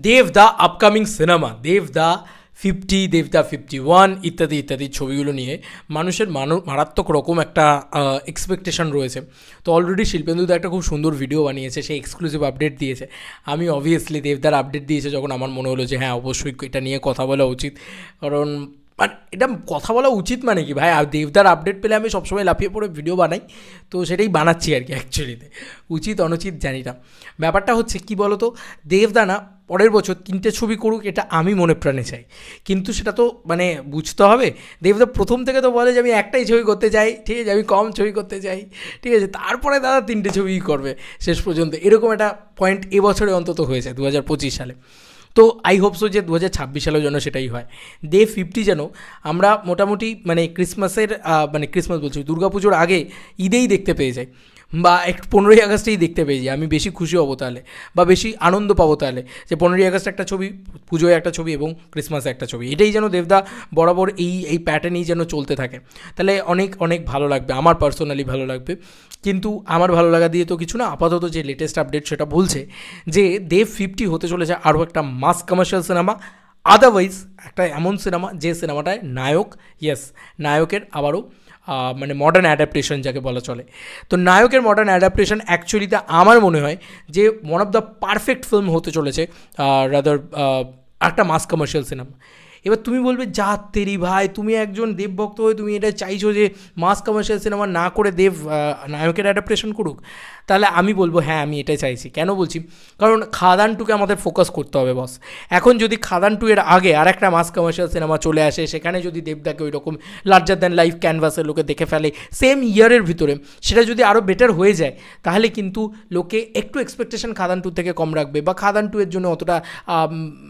দেবদা upcoming cinema, দেবদা 50, দেবদা 51 ইত্যাদি ইত্যাদি ছবিগুলো নিয়ে মানুষের মারাত্মক রকম একটা এক্সপেকটেশন রয়েছে। তো অলরেডি শিল্পেন্দুদা একটা খুব সুন্দর ভিডিও বানিয়েছে, সেই এক্সক্লুসিভ আপডেট দিয়েছে। আমি অবভিয়াসলি দেবদার আপডেট দিয়েছে যখন আমার মনে হলো যে হ্যাঁ অবশ্যই এটা নিয়ে কথা বলা উচিত, কারণ এটা কথা বলা উচিত মানে কি ভাই, দেবদার আপডেট পেলে আমি সবসময় লাফিয়ে পড়ে ভিডিও বানাই, তো সেটাই বানাচ্ছি আর কি। অ্যাকচুয়ালিতে উচিত অনুচিত জানি না, ব্যাপারটা হচ্ছে কি বলো তো, দেবদা না পরের বছর 3টে ছবি করুক এটা আমি মনে প্রাণে চাই, কিন্তু সেটা তো মানে বুঝতে হবে। দেবদা প্রথম থেকে তো বলে যে আমি একটাই ছবি করতে চাই, ঠিক আছে, আমি কম ছবি করতে চাই, ঠিক আছে, তারপরে দাদা 3টে ছবিই করবে শেষ পর্যন্ত। এরকম একটা পয়েন্ট এবছরে অন্তত হয়েছে 2025 সালে। তো আই হোপসো যে 2026 সালেও যেন সেটাই হয়। ডে 50 যেন আমরা মোটামুটি মানে ক্রিসমাসের মানে ক্রিসমাস বলছি দুর্গাপুজোর আগে ঈদেই দেখতে পেয়ে যাই, বা 15ই আগস্টেই দেখতে পেয়ে যাই, আমি বেশি খুশি হবো তাহলে, বা বেশি আনন্দ পাবো তাহলে, যে 15ই আগস্ট একটা ছবি, পুজোয় একটা ছবি এবং ক্রিসমাসে একটা ছবি। এটাই যেন দেবদা বরাবর এই প্যাটার্নেই যেন চলতে থাকে, তাহলে অনেক অনেক ভালো লাগবে, আমার পার্সোনালি ভালো লাগবে। কিন্তু আমার ভালো লাগা দিয়ে তো কিছু না, আপাতত যে লেটেস্ট আপডেট সেটা বলছে যে দেব 50 হতে চলেছে আরও একটা মাস কমার্শিয়াল সিনেমা, আদারওয়াইজ একটা এমন সিনেমা যে সিনেমাটায় নায়ক, নায়কের আবারও মানে মডার্ন অ্যাডাপ্টেশন যাকে বলা চলে। তো নায়কের মডার্ন অ্যাডাপ্টেশন অ্যাকচুয়ালিতে আমার মনে হয় যে one of the perfect film হতে চলেছে, রাদার একটা মাস কমার্শিয়াল সিনেমা। এবার তুমি বলবে যা তেরি ভাই, তুমি একজন দেবভক্ত হয়ে তুমি এটা চাইছো যে মাস কমার্শিয়াল সিনেমা না করে দেব নায়কের অ্যাডাপ্টেশন করুক, তাহলে আমি বলবো হ্যাঁ আমি এটাই চাইছি। কেন বলছি, কারণ খাদান টুকে আমাদের ফোকাস করতে হবে বস। এখন যদি খাদান টু এর আগে আর একটা মাস কমার্শিয়াল সিনেমা চলে আসে, সেখানে যদি দেবদাকে ওই রকম লার্জার দ্যান লাইফ ক্যানভাসের লোকে দেখে ফেলে সেম ইয়ারের ভিতরে, সেটা যদি আরও বেটার হয়ে যায়, তাহলে কিন্তু লোকে একটু এক্সপেকটেশন খাদান টু থেকে কম রাখবে, বা খাদান টু এর জন্য অতটা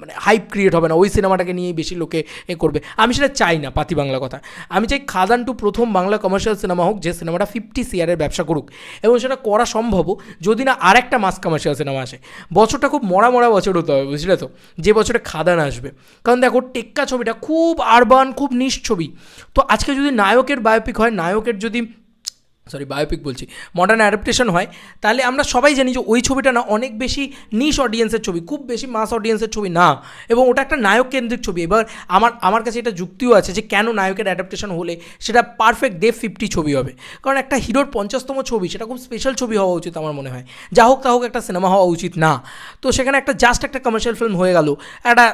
মানে হাইপ ক্রিয়েট হবে না, ওই সিনেমাটাকে নিয়েই বেশি লোকে করবে। আমি সেটা চাই না, পাতি বাংলা কথা। আমি চাই খাদান টু প্রথম বাংলা কমার্শিয়াল সিনেমা হোক যে সিনেমাটা 50 CR ব্যবসা করুক, এবং সেটা করা সম্ভব যদি না আর একটা মাস কমার্শিয়াল সিনেমা আসে। বছরটা খুব মরা বছর হতে হবে, বুঝলে তো, যে বছরে খাদান আসবে। কারণ দেখো টেক্কা ছবিটা খুব আরবান, খুব নিশ ছবি। তো আজকে যদি নায়কের বায়োপিক হয়, নায়কের যদি বায়োপিক বলছি, মডার্ন অ্যাডাপ্টেশন হয়, তাহলে আমরা সবাই জানি যে ওই ছবিটা না অনেক বেশি নিশ অডিয়েন্সের ছবি, খুব বেশি মাস অডিয়েন্সের ছবি না, এবং ওটা একটা নায়ক কেন্দ্রিক ছবি। এবার আমার কাছে এটা যুক্তিও আছে যে কেন নায়কের অ্যাডাপ্টেশন হলে সেটা পারফেক্ট দেব 50 ছবি হবে, কারণ একটা হিরোর 50তম ছবি, সেটা খুব স্পেশাল ছবি হওয়া উচিত আমার মনে হয়। যা হোক তা হোক একটা সিনেমা হওয়া উচিত না। তো সেখানে একটা জাস্ট একটা কমার্শিয়াল ফিল্ম হয়ে গেল একটা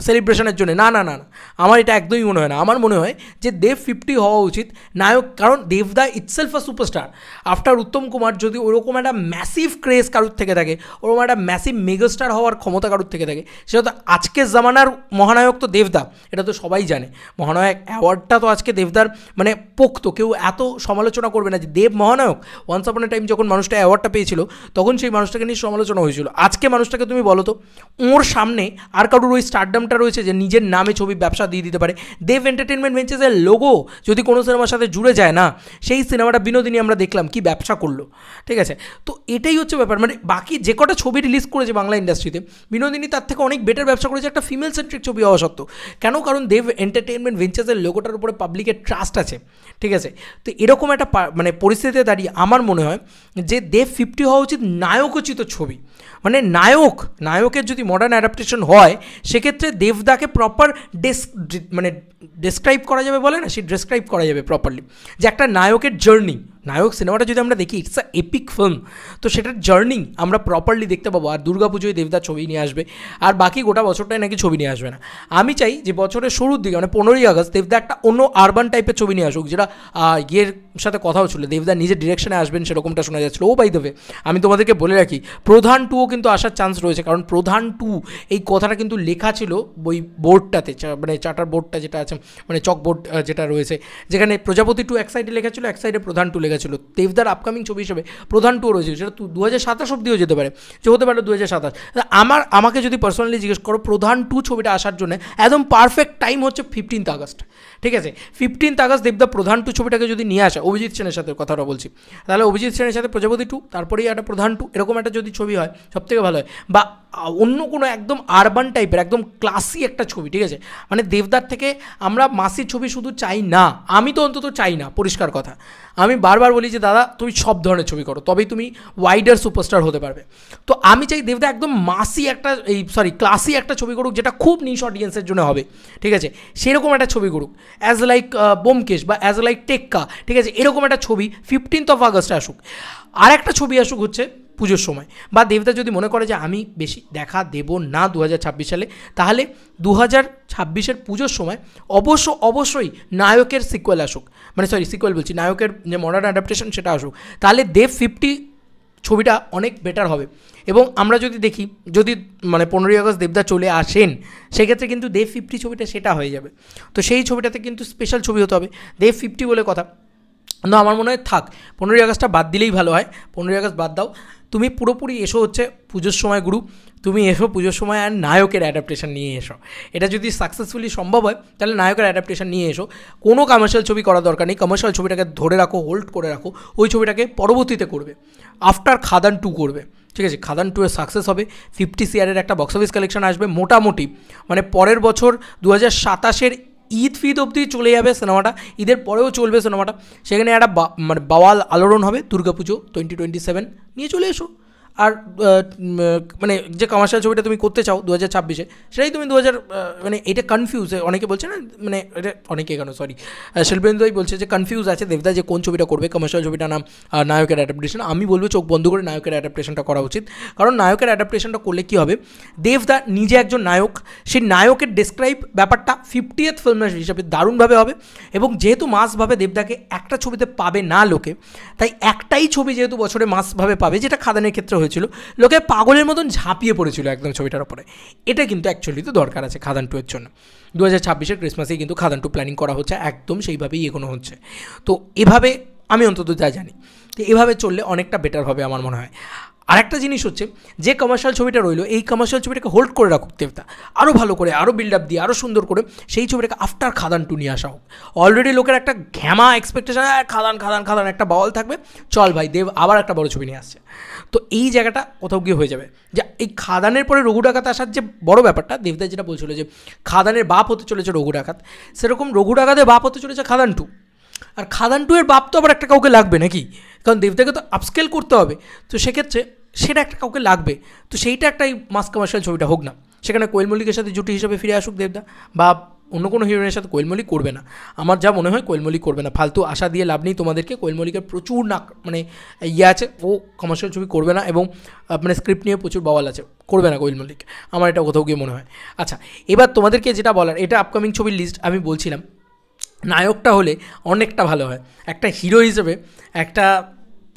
সেলিব্রেশনের জন্য, না না না না, আমার এটা একদমই মনে হয় না। আমার মনে হয় যে দেব 50 হওয়া উচিত নায়ক, কারণ দেবদা itself superstar. After Uttam Kumar যদি ওরকম একটা ম্যাসিভ ক্রেজ কারুর থেকে থাকে, ওরকম একটা ম্যাসিভ মেগাস্টার হওয়ার ক্ষমতা কারুর থেকে থাকে, সেটা তো আজকের জামানার মহানায়ক তো দেবদা, এটা তো সবাই জানে। মহানায়ক অ্যাওয়ার্ডটা তো আজকে দেবদার মানে পোক্ত, কেউ এত সমালোচনা করবে না যে দেব মহানায়ক। ওয়ান্স আপন এ টাইম যখন মানুষটা অ্যাওয়ার্ডটা পেয়েছিল, তখন সেই মানুষটাকে নিয়ে সমালোচনা হয়েছিল। আজকে মানুষটাকে তুমি বলো তো, ওর সামনে আর কারুর ওই স্টারডামটা রয়েছে যে নিজের নামে ছবি ব্যবসা দিয়ে দিতে পারে? দেব এন্টারটেনমেন্ট ভেঞ্চার্সের লোগো যদি কোনো সিনেমার সাথে জুড়ে যায় না, সেই সিনেমাটা বিনোদিনী আমরা দেখলাম কি ব্যবসা করলো, ঠিক আছে। তো এটাই হচ্ছে ব্যাপার, মানে বাকি যে কটা ছবি রিলিজ করেছে বাংলা ইন্ডাস্ট্রিতে, বিনোদিনী তার থেকে অনেক বেটার ব্যবসা করেছে একটা ফিমেল সেন্ট্রিক ছবি হওয়া সত্ত্বেও। কেন? কারণ দেব এন্টারটেনমেন্ট ভেঞ্চার্সের লোগোটার উপরে পাবলিকের ট্রাস্ট আছে, ঠিক আছে। তো এরকম একটা মানে পরিস্থিতিতে দাঁড়িয়ে আমার মনে হয় যে দেব 50 হওয়া উচিত নায়কোচিত ছবি, মানে নায়কের যদি মডার্ন অ্যাডাপ্টেশন হয়, সেক্ষেত্রে দেবদাকে প্রপার মানে ডেসক্রাইব করা যাবে, বলে না, সে ডেসক্রাইব করা যাবে প্রপারলি, যে একটা নায়কের জার্নি। নায়ক সিনেমাটা যদি আমরা দেখি, ইটস আ এপিক ফিল্ম, তো সেটার জার্নি আমরা প্রপারলি দেখতে পাবো। আর দুর্গাপুজোয় দেবদার ছবি নিয়ে আসবে, আর বাকি গোটা বছরটায় নাকি ছবি নিয়ে আসবে না। আমি চাই যে বছরের শুরুর দিকে, মানে 15ই আগস্ট, দেবদা একটা অন্য আরবান টাইপের ছবি নিয়ে আসুক, যেটা ইয়ের সাথে কথাও ছিল, দেবদা নিজের ডিরেকশনে আসবেন সেরকমটা শোনা যাচ্ছিলো। ও বাই দ্য ওয়ে, আমি তোমাদেরকে বলে রাখি, প্রধান 2ও কিন্তু আসার চান্স রয়েছে, কারণ প্রধান 2 এই কথাটা কিন্তু লেখা ছিল ওই বোর্ডটাতে, মানে চার্টার বোর্ডটা যেটা আছে, মানে চক বোর্ড যেটা রয়েছে, যেখানে প্রজাপতি 2 এক সাইডে লেখা ছিল, এক সাইডে প্রধান 2 লেখা ছিল। দেবদার আপকামিং ছবি হিসেবে প্রধান 2 রয়েছে, সেটা 2027 অব্দিও যেতে পারে, যে হতে পারে 2027। আমাকে যদি পার্সোনালি জিজ্ঞেস করো, প্রধান 2 ছবিটা আসার জন্য একদম পারফেক্ট টাইম হচ্ছে 15th আগস্ট, ঠিক আছে। 15th আগস্ট দেবদা প্রধান 2 ছবিটাকে যদি নিয়ে আসে, অভিজিৎ সেনের সাথে কথাটা বলছি, তাহলে অভিজিৎ সেনের সাথে প্রজাপতি 2, তারপরেই একটা প্রধান 2, এরকম একটা যদি ছবি হয় সবথেকে ভালো হয়। বা অন্য কোনো একদম আরবান টাইপের একদম ক্লাসি একটা ছবি, ঠিক আছে। মানে দেবদার থেকে আমরা মাসির ছবি শুধু চাই না, আমি তো অন্তত চাই না, পরিষ্কার কথা। আমি বারবার বারবার বলি যে দাদা তুমি সব ধরনের ছবি করো, তবেই তুমি ওয়াইডার সুপারস্টার হতে পারবে। তো আমি চাই দেবদা একদম মাসি একটা ক্লাসি একটা ছবি করুক, যেটা খুব নিশ অডিয়েন্সের জন্য হবে, ঠিক আছে, সেরকম একটা ছবি করুক, অ্যাজ লাইক বোমকেশ বা অ্যাজ লাইক টেক্কা, ঠিক আছে, এরকম একটা ছবি 15th আগস্টে আসুক। আর একটা ছবি আসুক হচ্ছে পুজোর সময়, বা দেবদা যদি মনে করে যে আমি বেশি দেখা দেব না 2026 সালে, তাহলে 2026-এর পুজোর সময় অবশ্যই নায়কের সিকুয়েল আসুক, মানে সিকুয়েল বলছি, নায়কের যে মডার্ন অ্যাডাপ্টেশন সেটা আসুক, তাহলে দেব 50 ছবিটা অনেক বেটার হবে। এবং আমরা যদি দেখি, যদি মানে 15ই আগস্ট দেবদা চলে আসেন, সেক্ষেত্রে কিন্তু দেব 50 ছবিটা সেটা হয়ে যাবে। তো সেই ছবিটাতে কিন্তু স্পেশাল ছবি হতে হবে, দেব 50 বলে কথা। না, আমার মনে হয় থাক, 15ই আগস্টটা বাদ দিলেই ভালো হয়। 15ই আগস্ট বাদ দাও, তুমি পুরোপুরি এসো হচ্ছে পুজোর সময় গুরু, তুমি এসো পুজোর সময় আর নায়কের অ্যাডাপ্টেশন নিয়ে এসো। এটা যদি সাকসেসফুলি সম্ভব হয় তাহলে নায়কের অ্যাডাপ্টেশন নিয়ে এসো। কোনো কমার্শিয়াল ছবি করার দরকার নেই, কমার্শিয়াল ছবিটাকে ধরে রাখো, হোল্ড করে রাখো, ওই ছবিটাকে পরবর্তীতে করবে, আফটার খাদান 2 করবে, ঠিক আছে। খাদান 2 এর সাকসেস হবে, 50 CR একটা বক্স অফিস কালেকশন আসবে মোটামুটি, মানে পরের বছর 2027-এর ঈদ ফিদ অবধি চলে যাবে সিনেমাটা, ঈদের পরেও চলবে সিনেমাটা। সেখানে একটা মানে বাওয়াল আলোড়ন হবে, দুর্গাপুজো 2027 নিয়ে চলে এসো। আর মানে যে কমার্শিয়াল ছবিটা তুমি করতে চাও 2026-এ, সেটাই তুমি মানে এটা কনফিউজ, অনেকে বলছে না, মানে এটা অনেকে কেন শিল্পেন্দুই বলছে যে কনফিউজ আছে দেবদা যে কোন ছবিটা করবে, কমার্শিয়াল ছবিটা না নায়কের অ্যাডাপ্টেশন। আমি বলবো চোখ বন্ধ করে নায়কের অ্যাডাপ্টেশনটা করা উচিত, কারণ নায়কের অ্যাডাপ্টেশনটা করলে কী হবে, দেবদা নিজে একজন নায়ক, সেই নায়কের ডেসক্রাইব ব্যাপারটা 50th ফিল্ম হিসাবে দারুণভাবে হবে। এবং যেহেতু মাসভাবে দেবদাকে একটা ছবিতে পাবে না লোকে, তাই একটাই ছবি যেহেতু বছরে মাসভাবে পাবে, যেটা খাদানের ক্ষেত্রে হয়েছিল, লোকে পাগলের মতন ঝাঁপিয়ে পড়েছিল একদম ছবিটার ওপরে। এটা কিন্তু অ্যাকচুয়ালি তো দরকার আছে খাদান 2 এর জন্য। 2026-এর ক্রিসমাসেই কিন্তু খাদান 2 প্ল্যানিং করা হচ্ছে, একদম সেইভাবেই এগোনো হচ্ছে। তো এভাবে আমি অন্তত যা জানি, তো এভাবে চললে অনেকটা বেটার হবে আমার মনে হয়। আরেকটা জিনিস হচ্ছে, যে কমার্শিয়াল ছবিটা রইলো, এই কমার্শিয়াল ছবিটাকে হোল্ড করে রাখুক দেবদা, আরও ভালো করে, আরও বিল্ড আপ দিয়ে, আরও সুন্দর করে সেই ছবিটাকে আফটার খাদান 2 নিয়ে আসা হোক। অলরেডি লোকের একটা ঘ্যামা এক্সপেকটেশন, খাদান একটা বাওয়াল থাকবে, চল ভাই দেব আবার একটা বড় ছবি নিয়ে আসছে। তো এই জায়গাটা কোথাও গিয়ে হয়ে যাবে যে এই খাদানের পরে রঘু ডাকাত আসার যে বড় ব্যাপারটা, দেবদা যেটা বলছিল যে খাদানের বাপ হতে চলেছে রঘু ডাকাত, সেরকম রঘু ডাকাতের বাপ হতে চলেছে খাদান 2। আর খাদান 2 এর বাপ তো আবার একটা কাউকে লাগবে নাকি, কারণ দেবদাকে তো আপস্কেল করতে হবে, তো সেক্ষেত্রে সেটা একটা কাউকে লাগবে। তো সেইটা একটাই মাস কমার্শিয়াল ছবিটা হোক না, সেখানে কোয়েল মল্লিকের সাথে জুটি হিসেবে ফিরে আসুক দেবদা, বা অন্য কোনো হিরোইনের সাথে। কোয়েল মল্লিক করবে না, আমার যা মনে হয় কোয়েল মল্লিক করবে না, ফালতু আশা দিয়ে লাভ নেই তোমাদেরকে। কোয়েল মল্লিকের প্রচুর মানে ইয়ে আছে, ও কমার্শিয়াল ছবি করবে না, এবং মানে স্ক্রিপ্ট নিয়ে প্রচুর বওয়াল আছে, করবে না কোয়েল মল্লিক, আমার এটা কোথাও গিয়ে মনে হয়। আচ্ছা, এবার তোমাদেরকে যেটা বলার, এটা আপকামিং ছবির লিস্ট আমি বলছিলাম, নায়কটা হলে অনেকটা ভালো হয়। একটা হিরো হিসেবে, একটা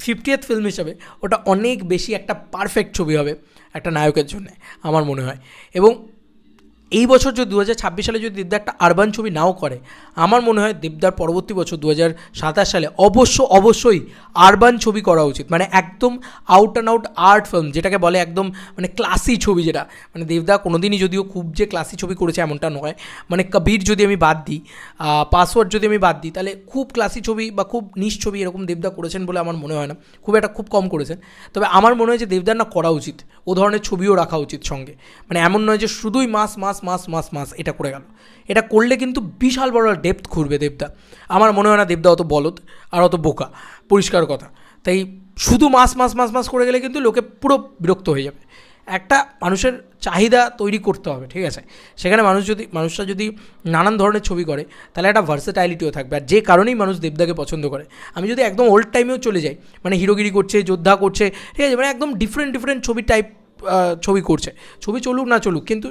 50th ফিল্ম হিসাবে ওটা অনেক বেশি একটা পারফেক্ট ছবি হবে একটা নায়কের জন্য আমার মনে হয়। এবং এই বছর যদি 2026 সালে যদি দেবদা একটা আরবান ছবি নাও করে, আমার মনে হয় দেবদার পরবর্তী বছর 2027 সালে অবশ্যই আরবান ছবি করা উচিত, মানে একদম out and out art film, যেটাকে বলে একদম মানে ক্লাসি ছবি, যেটা মানে দেবদা কোনোদিনই যদিও খুব যে ক্লাসি ছবি করেছে এমনটা নয়, মানে কবির যদি আমি বাদ দিই, পাসওয়ার্ড যদি আমি বাদ দিই, তাহলে খুব ক্লাসি ছবি বা খুব নিশ ছবি এরকম দেবদা করেছেন বলে আমার মনে হয় না, খুব কম করেছেন। তবে আমার মনে হয় যে দেবদার না করা উচিত, ও ধরনের ছবিও রাখা উচিত সঙ্গে, মানে এমন নয় যে শুধুই মাস এটা করে গেল। এটা করলে কিন্তু বিশাল বড় ডেপথ ঘুরবে দেবদা। আমার মনে হয় না দেবদা অত বলদ আর অত বোকা, পরিষ্কার কথা। তাই শুধু মাস করে গেলে কিন্তু লোকে পুরো বিরক্ত হয়ে যাবে। একটা মানুষের চাহিদা তৈরি করতে হবে, ঠিক আছে, সেখানে মানুষরা যদি নানান ধরনের ছবি করে, তাহলে একটা ভার্সেটাইলিটিও থাকবে। আর যে কারণেই মানুষ দেবদাকে পছন্দ করে, আমি যদি একদম ওল্ড টাইমেও চলে যাই, মানে হিরোগিরি করছে, যোদ্ধা করছে, ঠিক আছে, মানে একদম ডিফারেন্ট ছবি টাইপ ছবি করছে, ছবি চলুক না চলুক কিন্তু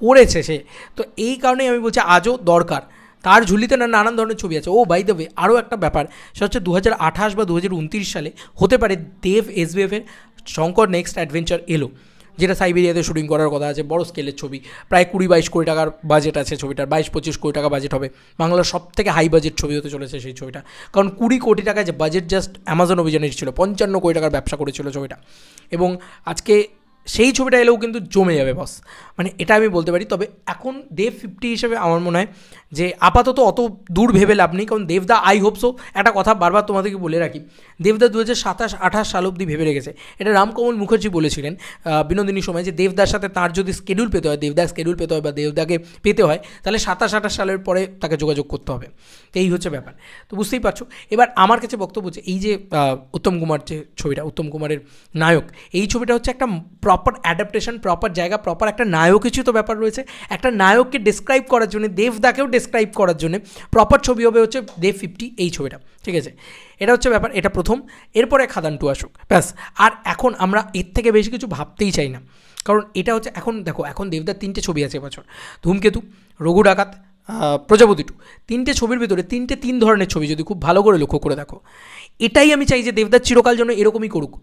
করেছে সে। তো এই কারণেই আমি বলছি আজও দরকার, তার ঝুলিতে নানান ধরনের ছবি আছে। ও বাই দ্য ওয়ে আরও একটা ব্যাপার, সেটা হচ্ছে 2028 বা 2029 সালে হতে পারে দেব SBF-এর শঙ্কর নেক্সট অ্যাডভেঞ্চার এলো, যেটা সাইবেরিয়াতে শুটিং করার কথা আছে, বড় স্কেলের ছবি, প্রায় 20-22 কোটি টাকার বাজেট আছে ছবিটার, 22-25 কোটি টাকা বাজেট হবে, বাংলার সব থেকে হাই বাজেট ছবি হতে চলেছে সেই ছবিটা, কারণ 20 কোটি টাকা যে বাজেট জাস্ট অ্যামাজন অভিযানের ছিল, 55 কোটি টাকার ব্যবসা করেছিল ছবিটা। এবং আজকে সেই ছবিটা এলেও কিন্তু জমে যাবে বস, মানে এটা আমি বলতে পারি। তবে এখন দেব 50 হিসেবে আমার মনে হয় যে আপাতত অত দূর ভেবে লাভ নেই, কারণ দেবদা আই হোপসো, একটা কথা বারবার তোমাদেরকে বলে রাখি, দেবদা 2027-28 সাল অবধি ভেবে রেখেছে। এটা রামকমল মুখার্জি বলেছিলেন বিনোদিনীর সময়, যে দেবদার সাথে তার যদি স্কেডিউল পেতে হয়, দেবদার স্কেডিউল পেতে হয় বা দেবদাকে পেতে হয়, তাহলে 27-28 সালের পরে তাকে যোগাযোগ করতে হবে। তো এই হচ্ছে ব্যাপার। তো বুঝতেই পারছো। এবার আমার কাছে বক্তব্য হচ্ছে এই যে উত্তম কুমার যে ছবিটা, উত্তম কুমারের নায়ক, এই ছবিটা হচ্ছে একটা প্রপার অ্যাডাপ্টেশন, প্রপার জায়গা, প্রপার একটা নায়কই তো ব্যাপার রয়েছে। একটা নায়ককে ডেসক্রাইব করার জন্য, দেবদাকেও ডেসক্রাইব করার জন্য প্রপার ছবি হবে হচ্ছে দেব 50 এই ছবিটা, ঠিক আছে? এটা হচ্ছে ব্যাপার, এটা প্রথম। এরপরে খাদান 2 আসুক, ব্যাস। আর এখন আমরা এর থেকে বেশি কিছু ভাবতেই চাই না, কারণ এটা হচ্ছে এখন দেখো, এখন দেবদার 3টে ছবি আছে এবছর, ধূমকেতু, রঘু ডাকাত, প্রজাপতি 2, 3টে ছবির ভিতরে 3 ধরনের ছবি, যদি খুব ভালো করে লক্ষ্য করে দেখো। এটাই আমি চাই যে দেবদার চিরকাল জন্য এরকমই করুক।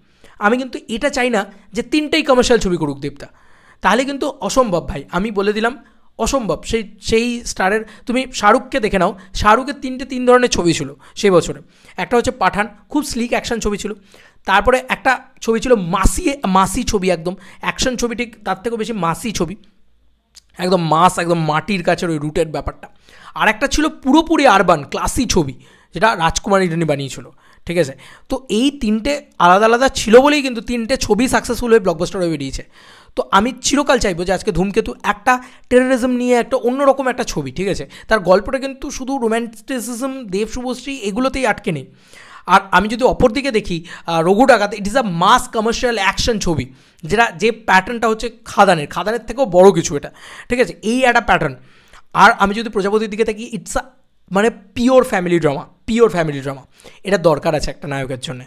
আমি কিন্তু এটা চাই না যে 3টেই কমার্শিয়াল ছবি করুক দেবদা, তাহলে কিন্তু অসম্ভব ভাই, আমি বলে দিলাম অসম্ভব। সেই স্টারের, তুমি শাহরুখকে দেখে নাও, শাহরুখের 3 ধরনের ছবি ছিল সেই বছরে। একটা হচ্ছে পাঠান, খুব স্লিক অ্যাকশন ছবি ছিল। তারপরে একটা ছবি ছিল মাসি ছবি, একদম অ্যাকশন ছবি, ঠিক তার থেকেও বেশি মাসি ছবি, একদম মাস, একদম মাটির কাছের ওই রুটের ব্যাপারটা। আর একটা ছিল পুরোপুরি আরবান ক্লাসি ছবি, যেটা রাজকুমার ইরানি বানিয়েছিল, ঠিক আছে? তো এই 3টে আলাদা আলাদা ছিল বলেই কিন্তু 3টে ছবি সাকসেসফুল হয়ে ব্লকবাস্টার হয়ে বেরিয়েছে। তো আমি চিরকাল চাইবো যে আজকে ধূমকেতু একটা টেররিজম নিয়ে একটা অন্যরকম একটা ছবি, ঠিক আছে? তার গল্পটা কিন্তু শুধু রোম্যান্টিসিজম, দেব শুভশ্রী এগুলোতেই আটকে নেই। আর আমি যদি অপর দিকে দেখি Raghu Dakat, it is a mass commercial action ছবি, যে প্যাটার্নটা হচ্ছে খাদানের থেকেও বড় কিছু এটা, ঠিক আছে? এই একটা প্যাটার্ন। আর আমি যদি প্রজাপতির দিকে থাকি, ইটস আ মানে পিওর ফ্যামিলি ড্রামা। এটা দরকার আছে একটা নায়কের জন্যে,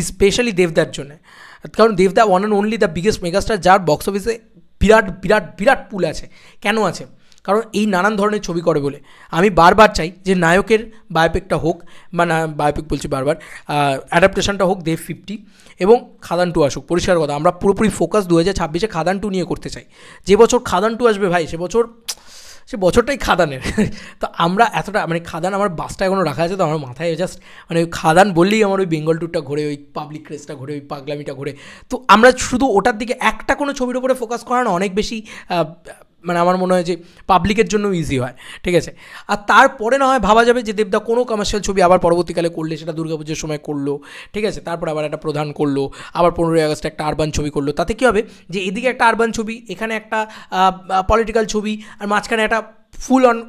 স্পেশালি দেবদার জন্যে, কারণ দেবদা one and only the biggest megastar, যার বক্স অফিসে বিরাট পুল আছে। কেন আছে? কারণ এই নানান ধরনের ছবি করে বলে। আমি বারবার চাই যে নায়কের বায়োপিকটা হোক, বা বায়োপিক বলছি বারবার, অ্যাডাপ্টেশনটা হোক দেব 50, এবং খাদান 2 আসুক। পরিষ্কার কথা, আমরা পুরোপুরি ফোকাস 2026-এ খাদান 2 নিয়ে করতে চাই। যে বছর খাদান 2 আসবে ভাই, সে বছরটাই খাদানের। তো আমরা এতটা, মানে খাদান আমার বাসটা এখনও রাখা আছে, তো আমার মাথায় জাস্ট মানে ওই খাদান বললেই আমার ওই বেঙ্গল ট্যুরটা ঘুরে, ওই পাবলিক ক্রেজটা ঘুরে, ওই পাগলামিটা ঘুরে। তো আমরা শুধু ওটার দিকে, একটা কোনো ছবির উপরে ফোকাস করা না অনেক বেশি, মানে আমার মনে হয় যে পাবলিকের জন্য ইজি হয়, ঠিক আছে? আর তারপরে না হয় ভাবা যাবে যে দেবদা কোনো কমার্শিয়াল ছবি আবার পরবর্তীকালে করলে, সেটা দুর্গাপুজোর সময় করলো, ঠিক আছে? তারপর আবার একটা প্রধান করলো, আবার 15ই আগস্টে একটা আরবান ছবি করলো। তাতে কী হবে যে এদিকে একটা আরবান ছবি, এখানে একটা পলিটিক্যাল ছবি, আর মাঝখানে একটা ফুল অন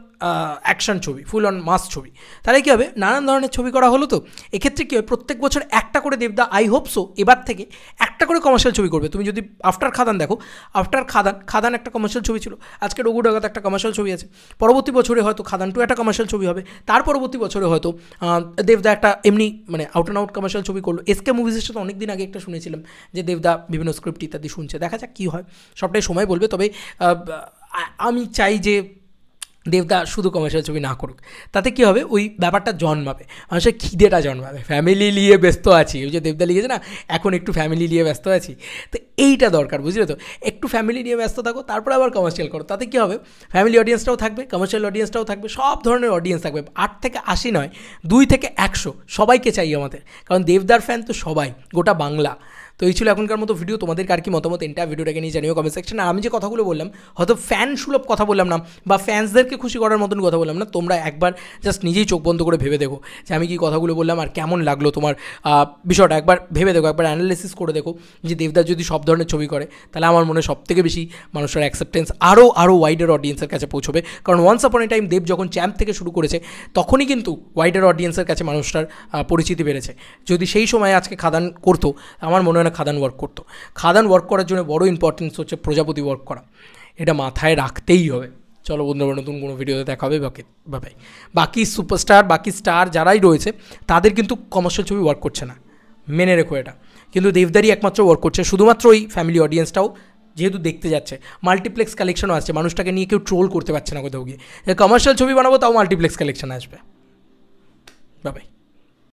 অ্যাকশন ছবি, ফুল অন মাস ছবি। তাহলে কী হবে, নানান ধরনের ছবি করা হলো। তো এক্ষেত্রে কী হয়, প্রত্যেক বছর একটা করে দেবদা, আই হোপ সো এবার থেকে একটা করে কমার্শিয়াল ছবি করবে। তুমি যদি আফটার খাদান দেখো, খাদান একটা কমার্শিয়াল ছবি ছিল, আজকে রঘু ডাকাত একটা কমার্শিয়াল ছবি আছে, পরবর্তী বছরে হয়তো খাদান 2 একটা কমার্শিয়াল ছবি হবে, তার পরবর্তী বছরে হয়তো দেবদা একটা এমনি মানে আউট অ্যান্ড আউট কমার্শিয়াল ছবি করলো। এসকে মুভিজের সাথে অনেক দিন আগে একটা শুনেছিলাম যে দেবদা বিভিন্ন স্ক্রিপ্ট ইত্যাদি শুনছে, দেখা যাক কী হয়, সবটাই সময় বলবে। তবে আমি চাই যে দেবদা শুধু কমার্শিয়াল ছবি না করুক, তাতে কী হবে, ওই ব্যাপারটা জন্মাবে, মানুষের খিদেটা জন্মাবে। ফ্যামিলি নিয়ে ব্যস্ত আছি, ওই যে দেবদা লিখেছে না, এখন একটু ফ্যামিলি নিয়ে ব্যস্ত আছি, তো এইটা দরকার, বুঝলে তো? একটু ফ্যামিলি নিয়ে ব্যস্ত থাকো, তারপরে আবার কমার্শিয়াল করো। তাতে কী হবে, ফ্যামিলি অডিয়েন্সটাও থাকবে, কমার্শিয়াল অডিয়েন্সটাও থাকবে, সব ধরনের অডিয়েন্স থাকবে। 8 থেকে 80 নয়, 2 থেকে 100 সবাইকে চাই আমাদের, কারণ দেবদার ফ্যান তো সবাই, গোটা বাংলা। তো এই ছিল এখনকার মতো ভিডিও। তোমাদের কার কি মতামত এন্টার ভিডিওটাকে নিয়ে জানিও কমেন্ট সেকশনে। আমি যে কথাগুলো বললাম, হয়তো ফ্যান সুলভ কথা বললাম না, বা ফ্যান্সদেরকে খুশি করার মতন কথা বললাম না, তোমরা একবার জাস্ট নিজেই চোখ বন্ধ করে ভেবে দেখো যে আমি কি কথাগুলো বললাম আর কেমন লাগলো তোমার বিষয়টা। একবার ভেবে দেখো, একবার অ্যানালিসিস করে দেখো যে দেবদার যদি সব ধরনের ছবি করে, তাহলে আমার মনে হয় সবথেকে বেশি মানুষের অ্যাকসেপ্টেন্স আরও ওয়াইডার অডিয়েন্সের কাছে পৌঁছবে। কারণ ওয়ান্স আপন এ টাইম দেব যখন চ্যাম্প থেকে শুরু করেছে, তখনই কিন্তু ওয়াইডার অডিয়েন্সের কাছে মানুষটার পরিচিতি বেড়েছে। যদি সেই সময় আজকে খাদান করতো, আমার মনে হয় না খাদান ওয়ার্ক করতো। খাদান ওয়ার্ক করার জন্য বড় ইম্পর্টেন্স হচ্ছে প্রজাপতি ওয়ার্ক করা, এটা মাথায় রাখতেই হবে। চলো বন্ধুরা, নতুন কোনো ভিডিওতে দেখা হবে। বাকি বাকি সুপারস্টার, বাকি স্টার যারাই রয়েছে, তাদের কিন্তু কমার্শিয়াল ছবি ওয়ার্ক করছে না, মেনে রেখো এটা। কিন্তু দেবদারই একমাত্র ওয়ার্ক করছে, শুধুমাত্র ওই ফ্যামিলি অডিয়েন্সটাও যেহেতু দেখতে যাচ্ছে, মাল্টিপ্লেক্স কালেকশনও আসছে, মানুষটাকে নিয়ে কেউ ট্রোল করতে পারছে না কোথাও গিয়ে, কমার্শিয়াল ছবি বানাবো তাও মাল্টিপ্লেক্স কালেকশন আসবে। বাই।